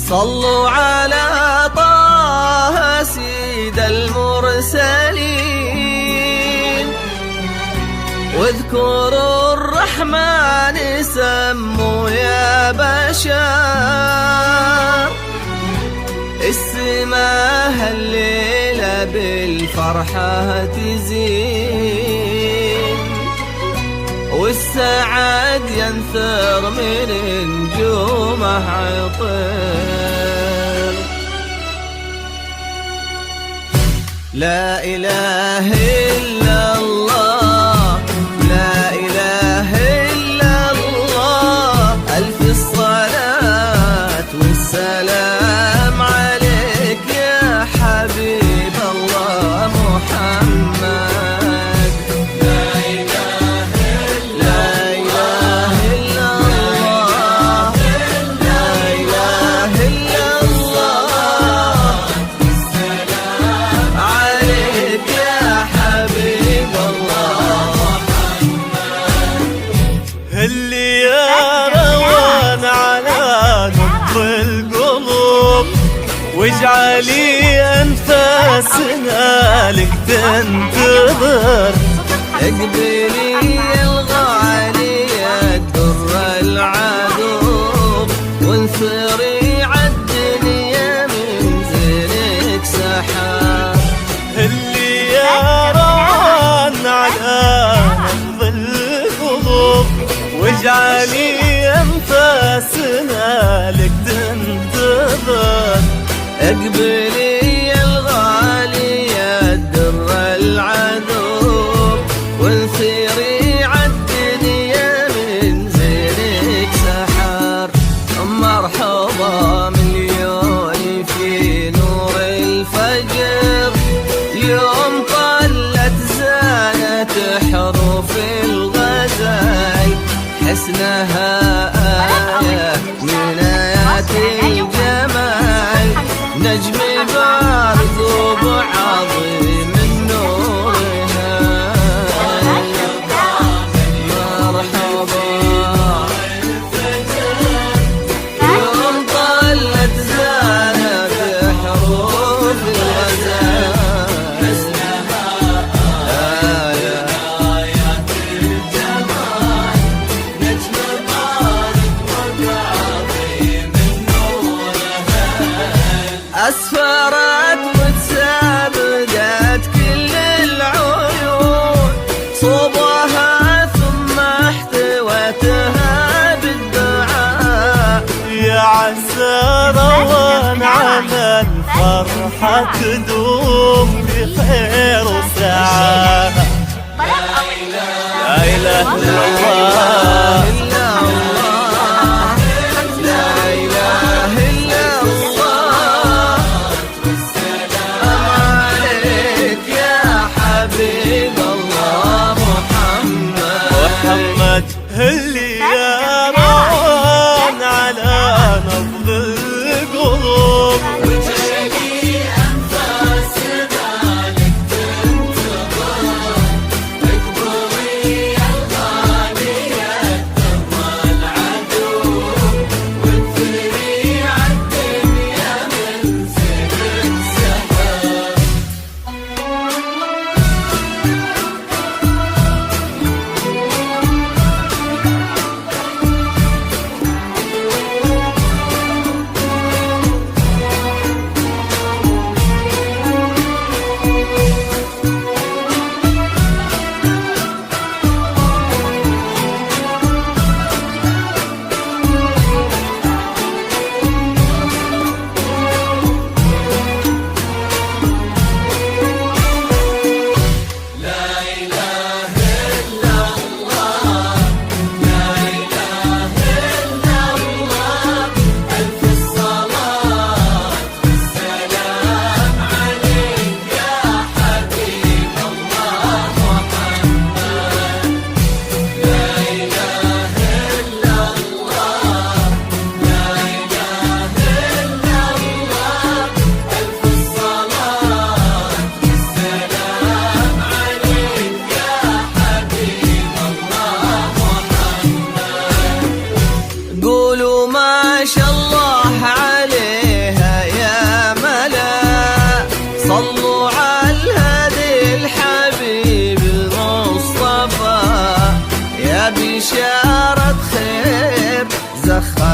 صلوا على طه سيد المرسلين، واذكروا الرحمن سموا يا بشر. السماء الليلة بالفرحة تزين، والسعد ينثر من نجومه عطر. لا إله إلا الله، لا إله إلا الله، ألف الصلاة والسلام عليك يا حبيب الله محمد. اللي يا روان على نبض القلوب، واجعلي أنفاسنا لك تنتظر. اقبلي الغالية الدر العذوب، وانثري عالدنيا من زينك سحاب. اللي يا روان على نبض القلوب، واجعلي أنفاسنا لك تنتظر. اقبلي الغالية الدر العذوب، وانثري عالدنيا من زينك سحر. مرحبا مليون في نور الفجر، يوم طلت زانت حروف الغزل، حسنها آية من آيات الجمال، نجم بارز وبعظيم نورها. مرحبا يوم طلت زانت حروف الغزال، أسفرت وتسابقت كل العيون، صوبها ثم احتوتها بالدعاء. يا عسى روان على الفرحة تدوم بخير وسعادة. لا إله إلا الله، اللي يا روان على نبض القلوب، وجعلي أنفاسنا لك تنتظر. اقبلي الغالية الدر العذوب، وانثري عالدنيا من زينك سحر.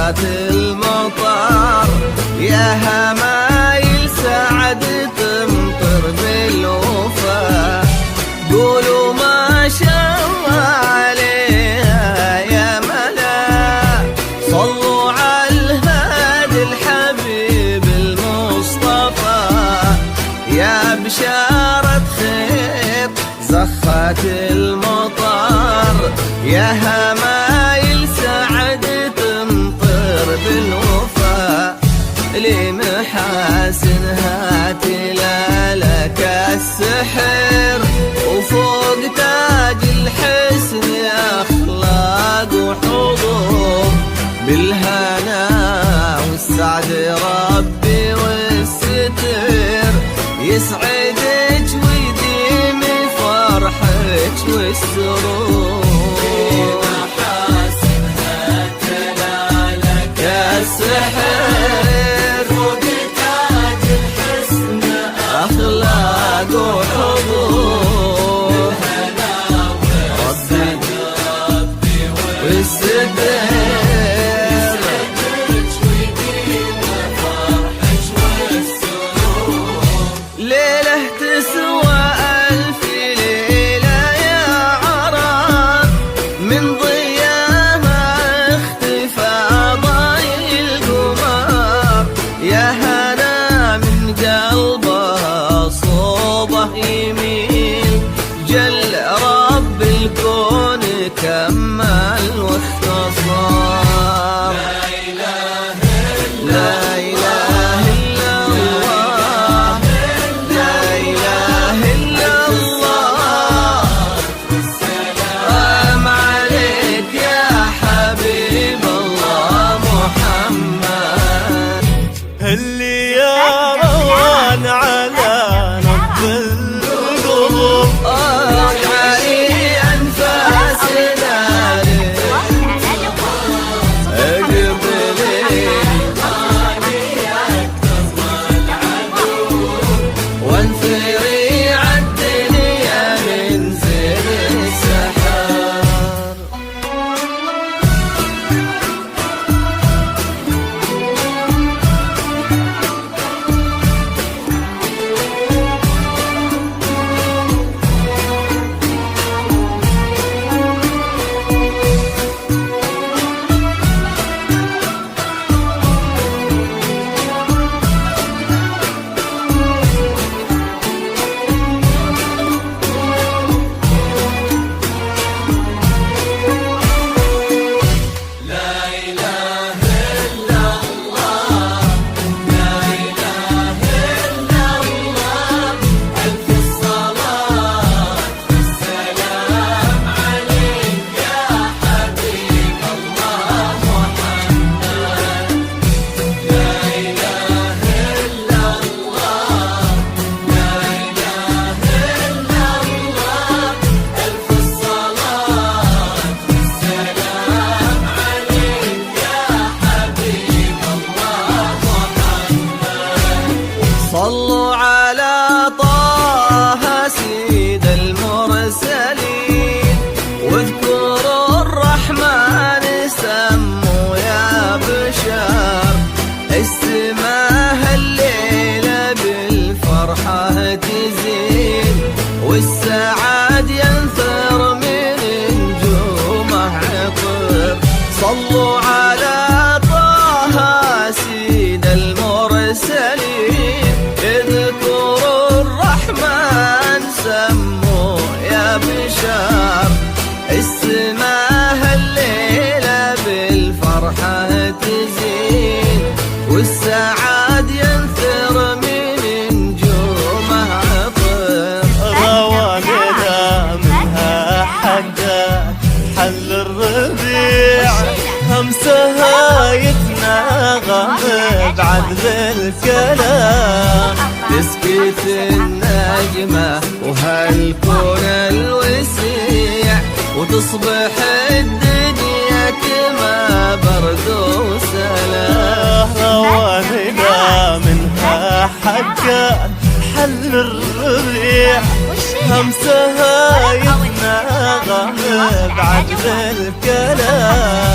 زخات المطر يا همايل سعد تمطر بالوفا قولوا ما شاء الله عليها يا ملا صلوا على الهادي الحبيب المصطفى يا بشارة خير زخات المطر يا همايل سعد تمطر بالوفا لمحاسنها تلالك السحر وفوق تاج الحسن أخلاق وحضور بالهنا والسعد ربي والستر يسعدك ويديم فرحك والسرور محاسنها تلالك السحر فوق تاج الحسن أخلاق وحضور ربي والستر ليلة تسوى ألف ليلة يا عرب من ضياها اختفى ضايل القمر يا هنا من قلبها صوبه يمين جل رب الكون كمل واختصر لا إله إلا الله لا إله إلا الله سلام عليك يا حبيب الله محمد اللي يا روان على نبض القلوب علي أنفاسنا وانثري عالدنيا من زين السحر صلوا على طه سيد المرسلين واذكروا الرحمن سموا يا بشر السماء الليلة بالفرحة تزين والسعاد ينثر من نجومه عطر صلوا على طه سيد المرسلين اذكروا الرحمن سموا يا بشر السماء الليلة بالفرحة تزين والسعاد ينثر من نجومه عطر رواننا منها حقا حل الربيع همسها يتناغم بعد الكلام تسكت النجمة وهالكون الوسيع وتصبح الدنيا كما برد وسلام رواننا منها حقا حل الربيع همسها يتناغم بعد الكلام